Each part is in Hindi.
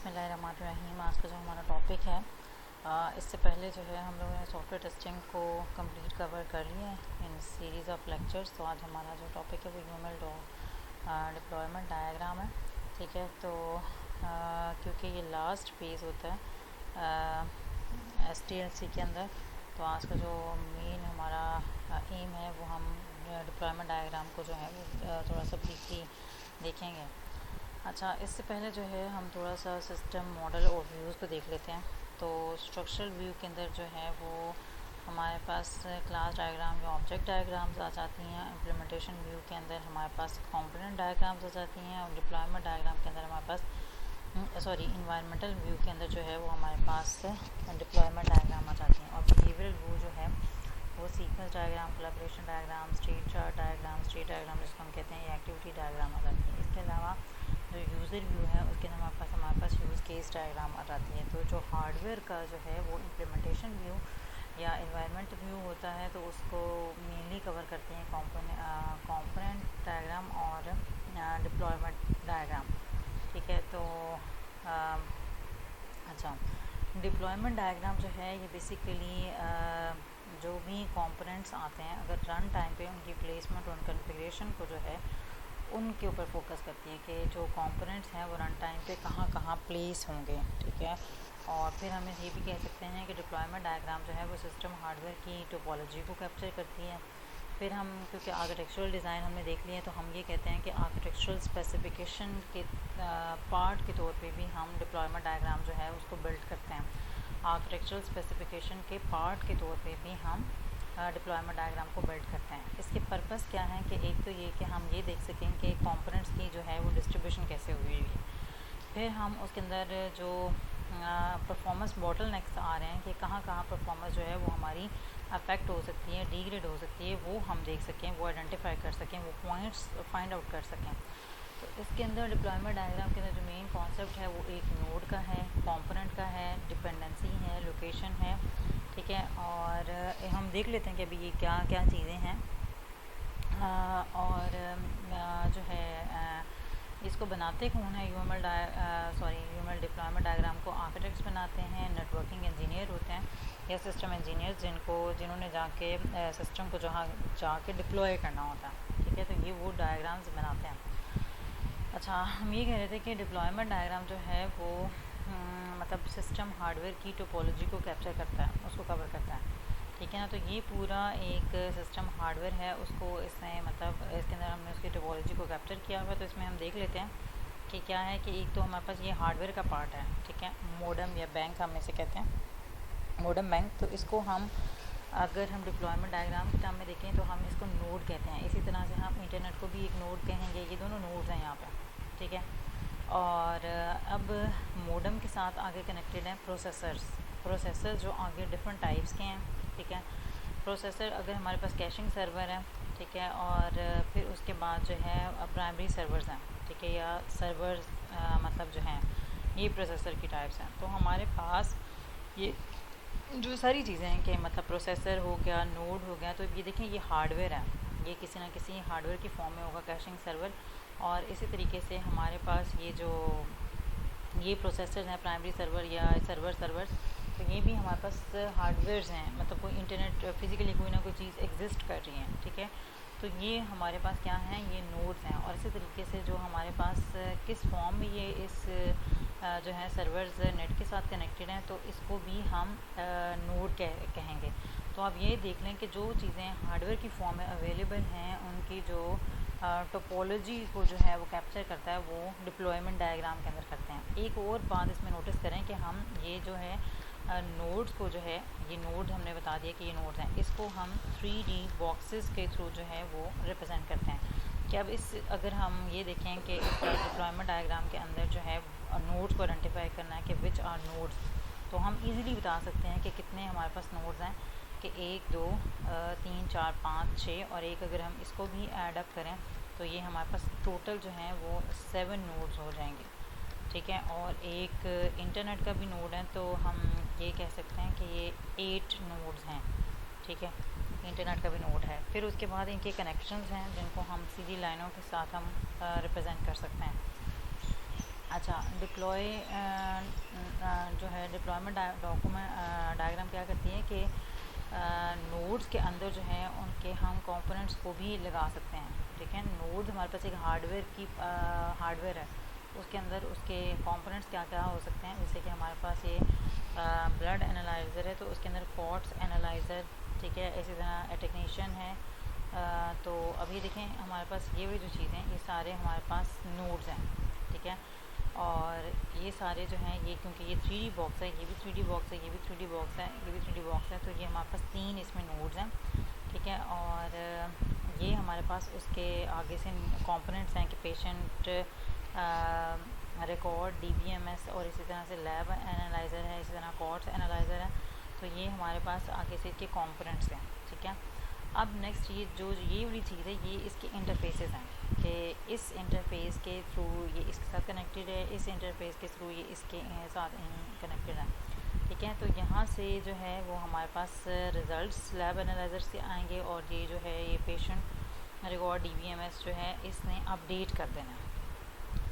बिस्मिल्लाहिर्रहमानिर्रहीम। आज का जो हमारा टॉपिक है, इससे पहले जो है हम लोगों ने सॉफ्टवेयर टेस्टिंग को कंप्लीट कवर कर लिया है इन सीरीज़ ऑफ लेक्चर्स। तो आज हमारा जो टॉपिक है वो यूएमएल डिप्लॉयमेंट डायग्राम है। ठीक है, तो क्योंकि ये लास्ट फेज़ होता है एसटीएलसी के अंदर, तो आज का जो मेन हमारा एम है वो हम डिप्लॉयमेंट डायग्राम को जो है वो थोड़ा सा ब्रीफली देखेंगे। अच्छा, इससे पहले जो है हम थोड़ा सा सिस्टम मॉडल और व्यूज़ को देख लेते हैं। तो स्ट्रक्चरल व्यू के अंदर जो है वो हमारे पास क्लास डायग्राम या ऑब्जेक्ट डायग्राम्स आ जाती हैं। इम्प्लीमेंटेशन व्यू के अंदर हमारे पास कंपोनेंट डायग्राम्स आ जाती हैं, और डिप्लॉयमेंट डायग्राम के अंदर हमारे पास इन्वायरमेंटल व्यू के अंदर जो है वो हमारे पास डिप्लॉयमेंट डायग्राम आ जाती हैं। और बिहेवियरल व्यू जो है वो sequence diagram, collaboration diagram, state chart diagram, state diagram जिसको हम कहते हैं, एक्टिविटी डायग्राम आ जाती है। इसके अलावा जो यूज़र व्यू है उसके अंदर हमारे पास यूज़ केस डायग्राम आ जाती है। तो जो हार्डवेयर का जो है वो इम्प्लीमेंटेशन व्यू या इन्वायरमेंट व्यू होता है, तो उसको मेनली कवर करते हैं कंपोनेंट डायग्राम और डिप्लॉयमेंट डायग्राम। ठीक है, तो अच्छा, डिप्लॉयमेंट डायग्राम जो है ये बेसिकली जो भी कंपोनेंट्स आते हैं, अगर रन टाइम पे उनकी प्लेसमेंट और कॉन्फ़िगरेशन को जो है उनके ऊपर फोकस करती है कि जो कंपोनेंट्स हैं वो रन टाइम पे कहाँ कहाँ प्लेस होंगे। ठीक है, और फिर हम ये भी कह सकते हैं कि डिप्लॉयमेंट डायग्राम जो है वो सिस्टम हार्डवेयर की टोपोलॉजी को कैप्चर करती है। फिर हम क्योंकि आर्किटेक्चरल डिज़ाइन हमने देख लिया है, तो हम ये कहते हैं कि आर्किटेक्चरल स्पेसिफिकेशन के पार्ट के तौर पे भी हम डिप्लॉयमेंट डायग्राम जो है उसको बिल्ड करते हैं। आर्किटेक्चरल स्पेसिफिकेशन के पार्ट के तौर पे भी हम डिप्लॉयमेंट डायग्राम को बिल्ड करते हैं। इसके पर्पस क्या है कि एक तो ये कि हम ये देख सकें कि कंपोनेंट्स की जो है वो डिस्ट्रीब्यूशन कैसे हुई है। फिर हम उसके अंदर जो परफॉर्मेंस बॉटलनेक्स आ रहे हैं कि कहाँ कहाँ परफॉर्मेंस जो है वो हमारी अफेक्ट हो सकती है, डिग्रेड हो सकती है, वो हम देख सकें, वो आइडेंटिफाई कर सकें, वो पॉइंट्स फाइंड आउट कर सकें। तो इसके अंदर डिप्लॉयमेंट डायग्राम के अंदर जो मेन कॉन्सेप्ट है वो एक नोड का है, कंपोनेंट का है, डिपेंडेंसी है, लोकेशन है। ठीक है, और हम देख लेते हैं कि अभी ये क्या क्या चीज़ें हैं। और जो है इसको बनाते कौन है, यूएमएल डिप्लॉयमेंट डायग्राम को आर्किटेक्ट्स बनाते हैं, नेटवर्किंग इंजीनियर होते हैं या सिस्टम इंजीनियर्स जिन्होंने जाके सिस्टम को जहाँ जाके डिप्लॉय करना होता है। ठीक है, तो ये वो डायग्राम्स बनाते हैं। अच्छा, हम ये कह रहे थे कि डिप्लॉयमेंट डायग्राम जो है वो मतलब सिस्टम हार्डवेयर की टोपोलॉजी को कैप्चर करता है, उसको कवर करता है। ठीक है ना, तो ये पूरा एक सिस्टम हार्डवेयर है, उसको इसमें मतलब इसके अंदर हमने उसकी टोपोलॉजी को कैप्चर किया हुआ है। तो इसमें हम देख लेते हैं कि क्या है कि एक तो हमारे पास ये हार्डवेयर का पार्ट है। ठीक है, मोडम या बैंक हम इसे कहते हैं, मोडम बैंक। तो इसको हम अगर हम डिप्लॉयमेंट डायग्राम के टाइम में देखें तो हम इसको नोड कहते हैं। इसी तरह से हम इंटरनेट को भी एक नोड कहेंगे। ये दोनों नोड्स हैं यहाँ पर। ठीक है, और अब मोडम के साथ आगे कनेक्टेड हैं प्रोसेसर जो आगे डिफरेंट टाइप्स के हैं। ठीक है, प्रोसेसर अगर हमारे पास कैशिंग सर्वर है, ठीक है, और फिर उसके बाद जो है प्राइमरी सर्वर्स हैं। ठीक है, या सर्वर्स मतलब जो हैं ये प्रोसेसर की टाइप्स हैं। तो हमारे पास ये जो सारी चीज़ें हैं कि मतलब प्रोसेसर हो गया, नोड हो गया, तो ये देखें ये हार्डवेयर है, ये किसी ना किसी हार्डवेयर की फॉर्म में होगा कैशिंग सर्वर। और इसी तरीके से हमारे पास ये प्रोसेसर्स हैं, प्राइमरी सर्वर या सर्वर्स, तो ये भी हमारे पास हार्डवेयर्स हैं, मतलब कोई इंटरनेट फिज़िकली कोई ना कोई चीज़ एग्जिस्ट कर रही है। ठीक है, तो ये हमारे पास क्या हैं, ये नोड्स हैं। और इसी तरीके से जो हमारे पास किस फॉर्म में ये इस जो है सर्वर्स नेट के साथ कनेक्टेड हैं, तो इसको भी हम नोड कहेंगे। तो आप ये देख लें कि जो चीज़ें हार्डवेयर की फॉर्म में अवेलेबल हैं उनकी जो टोपोलॉजी को जो है वो कैप्चर करता है, वो डिप्लॉयमेंट डायग्राम के अंदर करते हैं। एक और बात इसमें नोटिस करें कि हम ये जो है नोड्स को जो है, ये नोड हमने बता दिया कि ये नोड्स हैं, इसको हम 3D बॉक्सेस के थ्रू जो है वो रिप्रेजेंट करते हैं। कि अब अगर हम ये देखें कि इस डिप्लॉयमेंट डायग्राम के अंदर जो है नोड्स को आइडेंटिफाई करना है कि विच आर नोड्स, तो हम इजीली बता सकते हैं कि कितने हमारे पास नोड्स हैं, कि 1 2 3 4 5 6, और एक अगर हम इसको भी ऐड अप करें तो ये हमारे पास टोटल जो है वो 7 नोड्स हो जाएंगे। ठीक है, और एक इंटरनेट का भी नोड है, तो हम ये कह सकते हैं कि ये 8 नोड्स हैं। ठीक है, इंटरनेट का भी नोड है। फिर उसके बाद इनके कनेक्शंस हैं जिनको हम सीधी लाइनों के साथ हम रिप्रेजेंट कर सकते हैं। अच्छा, डिप्लॉय जो है डिप्लॉयमेंट डॉक्यूमेंट डायग्राम क्या करती है कि नोड्स के अंदर जो है उनके हम कंपोनेंट्स को भी लगा सकते हैं। ठीक है, नोड्स हमारे पास एक हार्डवेयर है, उसके अंदर उसके कंपोनेंट्स क्या क्या हो सकते हैं। जैसे कि हमारे पास ये ब्लड एनालाइज़र है तो उसके अंदर क्वार्ट्ज एनालाइज़र, ठीक है, इसी तरह टेक्नीशियन है। तो अभी देखें हमारे पास ये वाली जो चीज़ें ये सारे हमारे पास नोड्स हैं। ठीक है, और ये सारे जो हैं ये क्योंकि ये 3D बॉक्स है, ये भी 3D बॉक्स है, ये भी 3D बॉक्स है, ये भी 3D बॉक्स है, तो ये हमारे पास 3 इसमें नोड्स हैं। ठीक है, और ये हमारे पास उसके आगे से कंपोनेंट्स हैं कि पेशेंट रिकॉर्ड, DBMS और इसी तरह से लैब एनालाइज़र है, इसी तरह क्वार्ट्ज एनालाइज़र है। तो ये हमारे पास आगे से इसके कंपोनेंट्स हैं। ठीक है, अब नेक्स्ट ये वाली चीज़ है, ये इसके इंटरफेसेस हैं कि इस इंटरफेस के थ्रू ये इसके साथ कनेक्टेड है, इस इंटरफेस के थ्रू ये इसके साथ कनेक्टेड है। ठीक है, तो यहाँ से जो है वो हमारे पास रिज़ल्ट्स लैब एनालाइज़र से आएंगे और ये जो है ये पेशेंट रिकॉर्ड DBMS जो है इसने अपडेट कर देना है।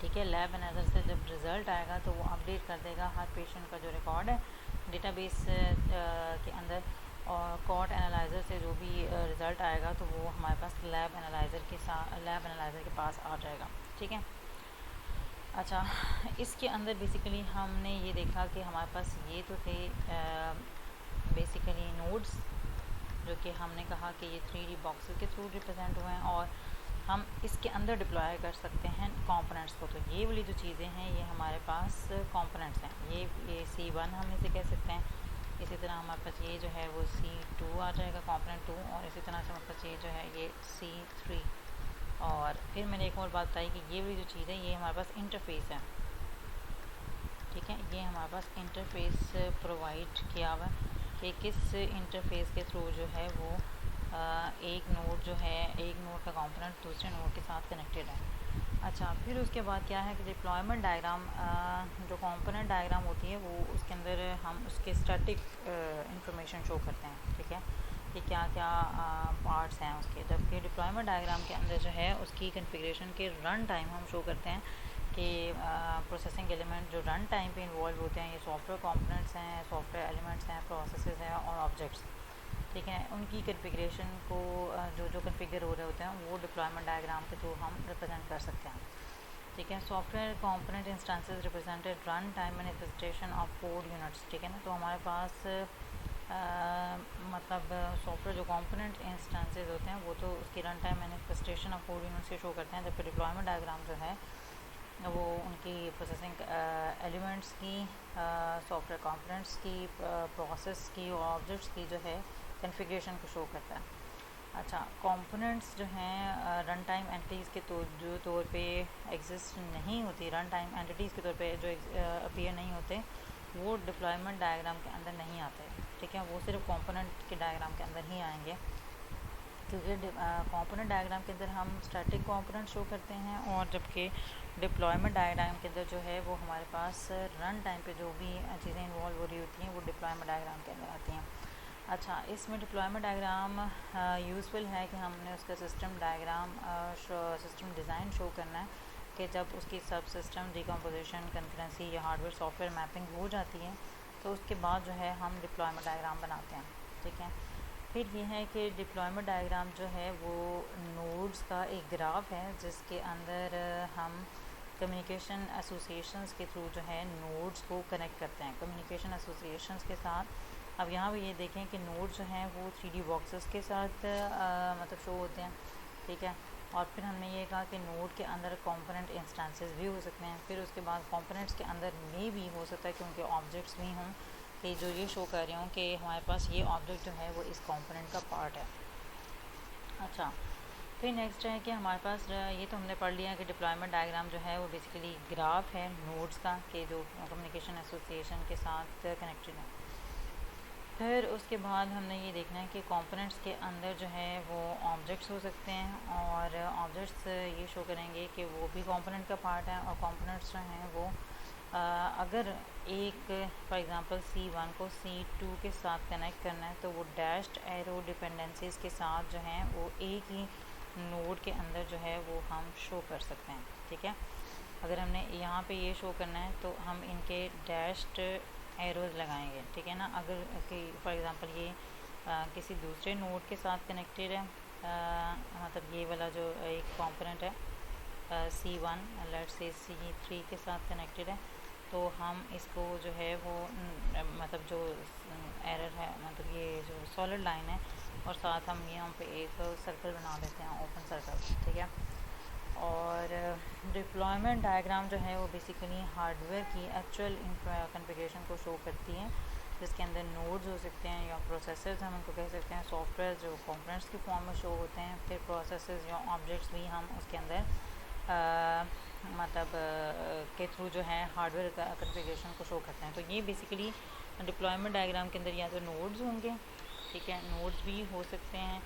ठीक है, लैब एनालाइज़र से जब रिज़ल्ट आएगा तो वो अपडेट कर देगा हर पेशेंट का जो रिकॉर्ड है डेटाबेस के अंदर, और क्वार्ट एनालाइज़र से जो भी रिज़ल्ट आएगा तो वो हमारे पास लैब एनालाइज़र के पास आ जाएगा। ठीक है, अच्छा, इसके अंदर बेसिकली हमने ये देखा कि हमारे पास ये तो थे बेसिकली नोड्स जो कि हमने कहा कि ये 3D बॉक्सेस के थ्रू रिप्रेजेंट हुए हैं और हम इसके अंदर डिप्लॉय कर सकते हैं कंपोनेंट्स को। तो ये वाली जो चीज़ें हैं ये हमारे पास कंपोनेंट्स हैं। ये C1 हम इसे कह सकते हैं। इसी तरह हमारे पास ये जो है वो C2 आ जाएगा, कंपोनेंट 2, और इसी तरह से हमारे पास ये जो है ये C3। और फिर मैंने एक और बात बताई कि ये वाली जो चीज़ है ये हमारे पास इंटरफेस है। ठीक है, ये हमारे पास इंटरफेस प्रोवाइड किया हुआ है कि किस इंटरफेस के थ्रू जो है वो एक नोड जो है, एक नोड का कंपोनेंट दूसरे नोड के साथ कनेक्टेड है। अच्छा, फिर उसके बाद क्या है कि डिप्लॉयमेंट डायग्राम जो कंपोनेंट डायग्राम होती है वो उसके अंदर हम उसके स्टैटिक इंफॉर्मेशन शो करते हैं। ठीक है, कि क्या क्या पार्ट्स हैं उसके, जबकि डिप्लॉयमेंट डायग्राम के अंदर जो है उसकी कन्फिग्रेशन के रन टाइम हम शो करते हैं कि प्रोसेसिंग एलिमेंट जो रन टाइम पे इन्वॉल्व होते हैं ये सॉफ्टवेयर कंपोनेंट्स हैं, सॉफ्टवेयर एलिमेंट्स हैं, प्रोसेसेस हैं और ऑब्जेक्ट्स। ठीक है, उनकी कन्फिग्रेशन को जो कन्फिगर हो रहे होते हैं वो डिप्लॉयमेंट डायग्राम के थ्रू हम रिप्रेजेंट कर सकते हैं। ठीक है, software component instances represented run time manifestation of code units. ठीक है ना, तो हमारे पास मतलब सॉफ्टवेयर जो कंपोनेंट इंस्टेंसेस होते हैं वो तो उसकी run time manifestation of code units से शो करते हैं, जबकि डिप्लॉयमेंट डायग्राम जो है वो उनकी प्रोसेसिंग एलिमेंट्स की, सॉफ्टवेयर कंपोनेंट्स की, प्रोसेस की और ऑब्जेक्ट्स की जो है कन्फिग्रेशन को शो करता है। अच्छा, कंपोनेंट्स जो हैं रन टाइम एंटिटीज़ के तौर पे एग्जिस्ट नहीं होती, रन टाइम एंटिटीज़ के तौर पे जो अपीयर नहीं होते वो डिप्लॉयमेंट डायग्राम के अंदर नहीं आते। ठीक है, वो सिर्फ कंपोनेंट के डायग्राम के अंदर ही आएंगे, क्योंकि कंपोनेंट डायग्राम के अंदर हम स्टैटिक कंपोनेंट शो करते हैं और जबकि डिप्लॉयमेंट डायग्राम के अंदर जो है वो हमारे पास रन टाइम पे जो भी चीज़ें इन्वॉल्व हो रही होती हैं वो डिप्लॉयमेंट डायग्राम के अंदर आती हैं। अच्छा, इसमें डिप्लॉयमेंट डायग्राम यूज़फुल है कि हमने उसका system diagram system design show करना है कि जब उसकी सब सिस्टम डिकम्पोजिशन, कंकरेंसी या हार्डवेयर सॉफ्टवेयर मैपिंग हो जाती है तो उसके बाद जो है हम डिप्लॉयमेंट डायग्राम बनाते हैं। ठीक है, फिर ये है कि डिप्लॉयमेंट डायग्राम जो है वो नोड्स का एक ग्राफ है जिसके अंदर हम कम्युनिकेशन एसोसिएशंस के थ्रू जो है नोड्स को कनेक्ट करते हैं कम्युनिकेशन एसोसिएशंस के साथ। अब यहाँ भी ये देखें कि नोड्स जो हैं वो 3D बॉक्सेस के साथ मतलब शो होते हैं। ठीक है, और फिर हमने ये कहा कि नोड के अंदर कंपोनेंट इंस्टेंसेस भी हो सकते हैं, फिर उसके बाद कंपोनेंट्स के अंदर में भी हो सकता है कि उनके ऑब्जेक्ट्स भी हों, कि जो ये शो कर रही हूँ कि हमारे पास ये ऑब्जेक्ट जो है वो इस कंपोनेंट का पार्ट है। अच्छा, फिर नेक्स्ट है कि हमारे पास ये तो हमने पढ़ लिया कि डिप्लॉयमेंट डायग्राम जो है वो बेसिकली ग्राफ है नोड्स का कि जो कम्युनिकेशन एसोसिएशन के साथ कनेक्टेड है। फिर उसके बाद हमने ये देखना है कि कंपोनेंट्स के अंदर जो है वो ऑब्जेक्ट्स हो सकते हैं और ऑब्जेक्ट्स ये शो करेंगे कि वो भी कंपोनेंट का पार्ट है, और कंपोनेंट्स जो हैं वो अगर एक फॉर एग्ज़ाम्पल C1 को C2 के साथ कनेक्ट करना है तो वो डैश्ड एरो डिपेंडेंसीज के साथ जो हैं वो एक ही नोड के अंदर जो है वो हम शो कर सकते हैं। ठीक है, अगर हमने यहाँ पे ये शो करना है तो हम इनके डैश्ड एरोज़ लगाएंगे, ठीक है ना। अगर फॉर एग्ज़ाम्पल ये किसी दूसरे नोड के साथ कनेक्टेड है, मतलब ये वाला जो एक कंपोनेंट है C1 लेट्स से C3 के साथ कनेक्टेड है, तो हम इसको जो है वो मतलब जो एरर है, मतलब ये जो सॉलिड लाइन है, और साथ हम यहाँ पे एक सर्कल बना देते हैं, ओपन सर्कल, ठीक है। और डिप्लॉयमेंट डायग्राम जो है वो बेसिकली हार्डवेयर की एक्चुअल कॉन्फ़िगरेशन को शो करती है, जिसके अंदर नोड्स हो सकते हैं या प्रोसेसर्स हम उनको कह सकते हैं, सॉफ्टवेयर जो कंपोनेंट्स की फॉर्म में शो होते हैं, फिर प्रोसेसर्स या ऑब्जेक्ट्स भी हम उसके अंदर मतलब के थ्रू जो है हार्डवेयर का कॉन्फ़िगरेशन को शो करते हैं। तो ये बेसिकली डिप्लॉयमेंट डायग्राम के अंदर या तो नोड्स होंगे, ठीक है, नोड्स भी हो सकते हैं,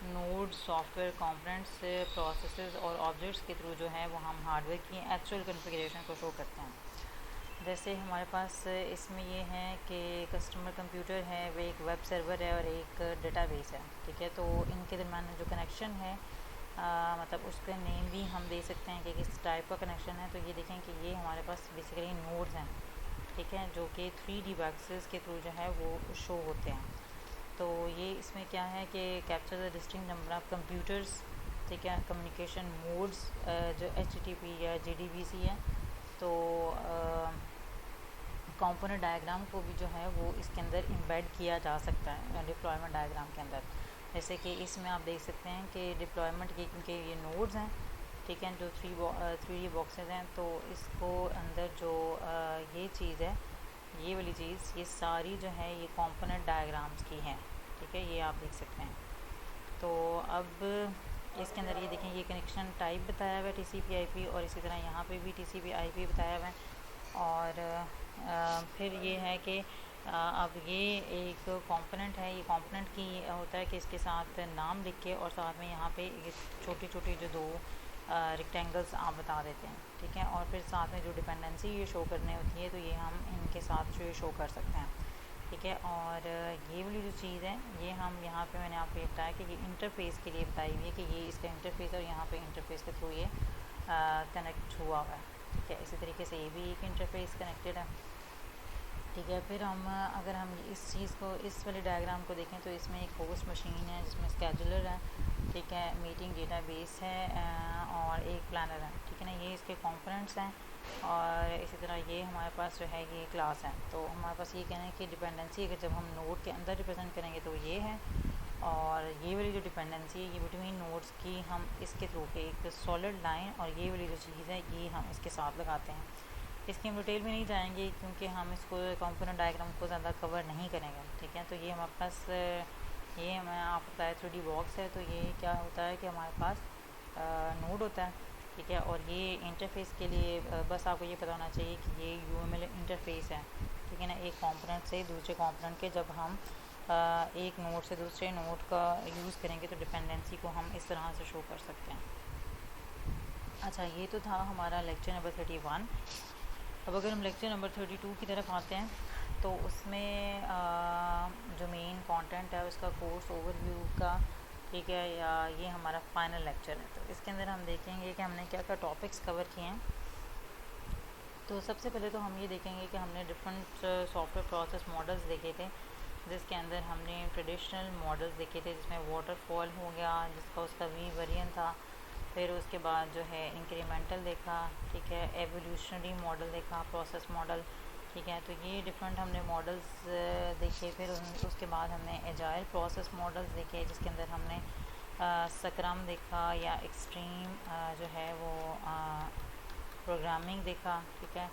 नोड्स सॉफ्टवेयर कंपोनेंट्स प्रोसेसेस और ऑब्जेक्ट्स के थ्रू जो है वो हम हार्डवेयर की एक्चुअल कॉन्फ़िगरेशन को शो करते हैं। जैसे हमारे पास इसमें ये है कि कस्टमर कंप्यूटर है, वो एक वेब सर्वर है और एक डेटाबेस है, ठीक है। तो इनके दरमियान जो कनेक्शन है मतलब उसका नेम भी हम दे सकते हैं कि किस टाइप का कनेक्शन है। तो ये देखें कि ये हमारे पास बेसिकली नोड्स हैं, ठीक है, जो कि 3D बॉक्सेस के थ्रू जो है वो शो होते हैं। तो ये इसमें क्या है कि capture the distinct number of computers, ठीक है, कम्युनिकेशन मोड्स जो HTTP या JDBC है। तो कंपोनेंट डायग्राम को भी जो है वो इसके अंदर एम्बेड किया जा सकता है डिप्लॉयमेंट डायग्राम के अंदर। जैसे कि इसमें आप देख सकते हैं कि डिप्लॉयमेंट के क्योंकि ये नोड्स हैं, ठीक है, जो 3D बॉक्सेस हैं, तो इसको अंदर जो ये चीज़ है, ये वाली चीज़, ये सारी जो है ये कंपोनेंट डायग्राम्स की है, ठीक है, ये आप देख सकते हैं। तो अब इसके अंदर ये देखें, ये कनेक्शन टाइप बताया हुआ है TCP/IP, और इसी तरह यहाँ पे भी TCP/IP बताया हुआ है। और फिर ये है कि अब ये एक कंपोनेंट है, ये कंपोनेंट की होता है कि इसके साथ नाम लिख के और साथ में यहाँ पे छोटी छोटी जो दो रेक्टेंगल्स आप बता देते हैं, ठीक है, और फिर साथ में जो डिपेंडेंसी ये शो करने होती है, तो ये हम इनके साथ जो शो कर सकते हैं, ठीक है। और ये वाली जो चीज़ है, ये हम यहाँ पे मैंने आपको ये बताया कि ये इंटरफेस के लिए बताई हुई है कि ये इसका इंटरफेस और यहाँ पे इंटरफेस के थ्रू ये कनेक्ट हुआ हुआ है, ठीक है। इसी तरीके से ये भी एक इंटरफेस कनेक्टेड है, ठीक है। फिर हम अगर हम इस चीज़ को, इस वाले डायग्राम को देखें, तो इसमें एक होस्ट मशीन है जिसमें स्केजुलर है, ठीक है, मीटिंग डेटाबेस है और एक प्लानर है, ठीक है ना, ये इसके कंपोनेंट्स हैं। और इसी तरह ये हमारे पास जो है ये क्लास है। तो हमारे पास ये कहना है कि डिपेंडेंसी अगर जब हम नोड के अंदर रिप्रेजेंट करेंगे तो ये है, और ये वाली जो डिपेंडेंसी है ये बिटवीन नोड्स की हम इसके थ्रू पे एक सॉलिड लाइन और ये वाली जो चीज़ है ये हम इसके साथ लगाते हैं। इसकी हम डिटेल में नहीं जाएंगे क्योंकि हम इसको कंपोनेंट डायग्राम को ज़्यादा कवर नहीं करेंगे, ठीक है। तो ये हमारे पास ये मैं आपको बताया 3D बॉक्स है। तो ये क्या होता है कि हमारे पास नोड होता है, ठीक है, और ये इंटरफेस के लिए बस आपको ये पता होना चाहिए कि ये UML इंटरफेस है, ठीक है ना। एक कंपोनेंट से दूसरे कंपोनेंट के जब हम एक नोड से दूसरे नोड का यूज़ करेंगे तो डिपेंडेंसी को हम इस तरह से शो कर सकते हैं। अच्छा, ये तो था हमारा लेक्चर नंबर 31। अब अगर हम लेक्चर नंबर 32 की तरफ आते हैं, तो उसमें जो मेन कंटेंट है उसका कोर्स ओवरव्यू का, ठीक है, या ये हमारा फाइनल लेक्चर है। तो इसके अंदर हम देखेंगे कि हमने क्या क्या टॉपिक्स कवर किए हैं। तो सबसे पहले तो हम ये देखेंगे कि हमने डिफरेंट सॉफ्टवेयर प्रोसेस मॉडल्स देखे थे, जिसके अंदर हमने ट्रेडिशनल मॉडल्स देखे थे जिसमें वाटरफॉल हो गया, जिसका उसका V वेरिएंट था। फिर उसके बाद जो है इंक्रीमेंटल देखा, ठीक है, एवोल्यूशनरी मॉडल देखा, प्रोसेस मॉडल, ठीक है। तो ये डिफरेंट हमने मॉडल्स देखे। फिर उसके बाद हमने एजाइल प्रोसेस मॉडल्स देखे, जिसके अंदर हमने स्क्रम देखा या एक्सट्रीम जो है वो प्रोग्रामिंग देखा, ठीक है।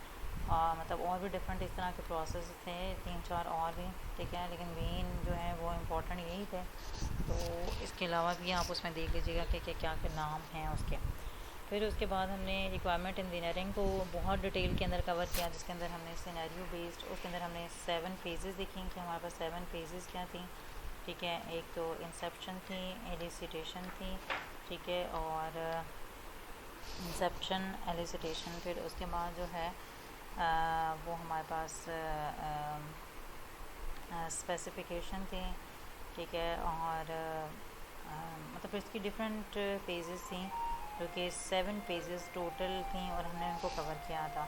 मतलब और भी डिफरेंट इस तरह के प्रोसेस थे 3-4 और भी, ठीक है, लेकिन मेन जो है वो इम्पोर्टेंट यही थे। तो इसके अलावा भी आप उसमें देख लीजिएगा कि क्या क्या नाम हैं उसके। फिर उसके बाद हमने रिक्वायरमेंट इंजीनियरिंग को बहुत डिटेल के अंदर कवर किया, जिसके अंदर हमने सिनेरियो बेस्ड, उसके अंदर हमने 7 फेजेस देखी कि हमारे पास 7 फेजेस क्या थी, ठीक है। एक तो इंसेप्शन थी, एलिसिटेशन थी, ठीक है, और इंसेप्शन, एलिसिटेशन, फिर उसके बाद जो है वो हमारे पास स्पेसिफिकेशन थी, ठीक है, और मतलब इसकी डिफरेंट फेजेस थी जो कि 7 पेजेस टोटल थी और हमने उनको कवर किया था।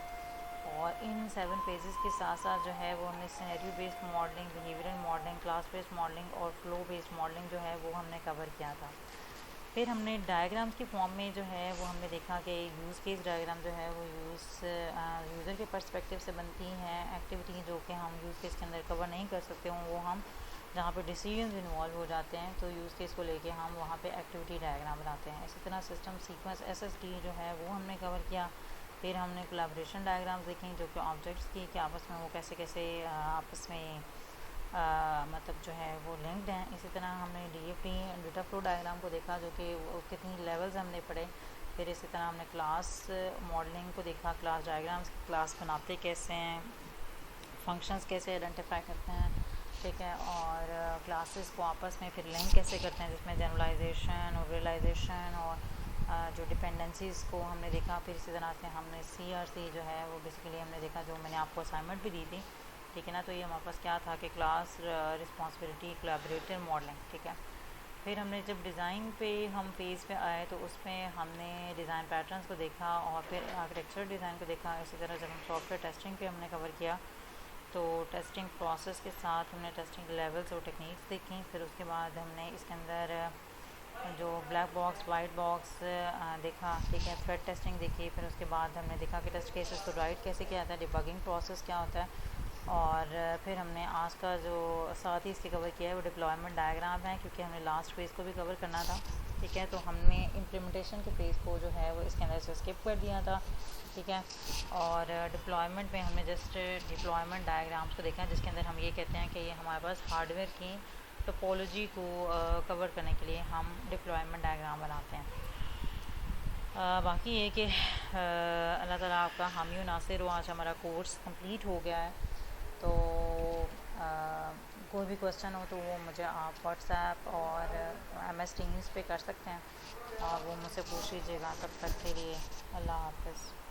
और इन 7 पेजेस के साथ साथ जो है वो हमने scenario based modelling, behavioural modelling, class based modelling और फ्लो बेस्ड मॉडलिंग जो है वो हमने कवर किया था। फिर हमने डायग्राम्स की फॉर्म में जो है वो हमने देखा कि यूज़ केस डायग्राम जो है वो यूज़र के पर्सपेक्टिव से बनती हैं। एक्टिविटी जो कि हम यूज़ केस के अंदर कवर नहीं कर सकते हों वो हम जहाँ पे डिसीजंस इन्वॉल्व हो जाते हैं तो यूज़ केस को लेके हम वहाँ पे एक्टिविटी डायग्राम बनाते हैं। इसी तरह सिस्टम सीक्वेंस SST जो है वो हमने कवर किया। फिर हमने कोलैबोरेशन डायग्राम्स देखें जो कि ऑब्जेक्ट्स की कि आपस में वो कैसे कैसे आपस में मतलब जो है वो लिंक्ड हैं। इसी तरह हमने DFT डेटा फ्लो डायग्राम को देखा जो कि वो कितनी लेवल्स हमने पढ़े। फिर इसी तरह हमने क्लास मॉडलिंग को देखा, क्लास डायग्राम्स, क्लास बनाते कैसे हैं, फंक्शंस कैसे आइडेंटिफाई करते हैं, ठीक है, और क्लासेस को आपस में फिर लिंक कैसे करते हैं जिसमें जनरलाइजेशन और रियलाइजेशन और जो डिपेंडेंसीज़ को हमने देखा। फिर इसी तरह से हमने CRC जो है वो बेसिकली हमने देखा जो मैंने आपको असाइनमेंट भी दी थी, ठीक है ना। तो ये हमारे पास क्या था कि क्लास रिस्पॉन्सिबिलिटी कोलैबोरेटिव मॉडलिंग, ठीक है। फिर हमने जब डिज़ाइन पे हम पेज पे आए तो उसमें हमने डिज़ाइन पैटर्न्स को देखा और फिर आर्किटेक्चर डिज़ाइन को देखा। इसी तरह जब हम सॉफ्टवेयर टेस्टिंग पे हमने कवर किया तो टेस्टिंग प्रोसेस के साथ हमने टेस्टिंग लेवल्स और टेक्निक्स देखी। फिर उसके बाद हमने इसके अंदर जो ब्लैक बॉक्स, वाइट बॉक्स देखा, ठीक है, थ्रेड टेस्टिंग देखी। फिर उसके बाद हमने देखा कि टेस्ट केसेस को राइट कैसे किया जाता है, डिबगिंग प्रोसेस क्या होता है। और फिर हमने आज का जो साथ ही इसके कवर किया है वो डिप्लॉयमेंट डायग्राम है क्योंकि हमने लास्ट फेज़ को भी कवर करना था, ठीक है। तो हमने इम्प्लीमेंटेशन के फेज़ को जो है वो इसके अंदर से स्किप कर दिया था, ठीक है। और डिप्लॉयमेंट में हमने जस्ट डिप्लॉयमेंट डायग्राम्स को देखा जिसके अंदर हम ये कहते हैं कि ये हमारे पास हार्डवेयर की टोपोलॉजी को कवर करने के लिए हम डिप्लॉयमेंट डायग्राम बनाते हैं। बाकी ये कि अल्लाह ताला आपका हामी और नासिर हो। आज हमारा कोर्स कंप्लीट हो गया है। तो कोई भी क्वेश्चन हो तो वो मुझे आप व्हाट्सएप और MS Teams पे कर सकते हैं और वो मुझसे पूछ लीजिएगा। तब तक के लिए अल्लाह हाफ़िज़।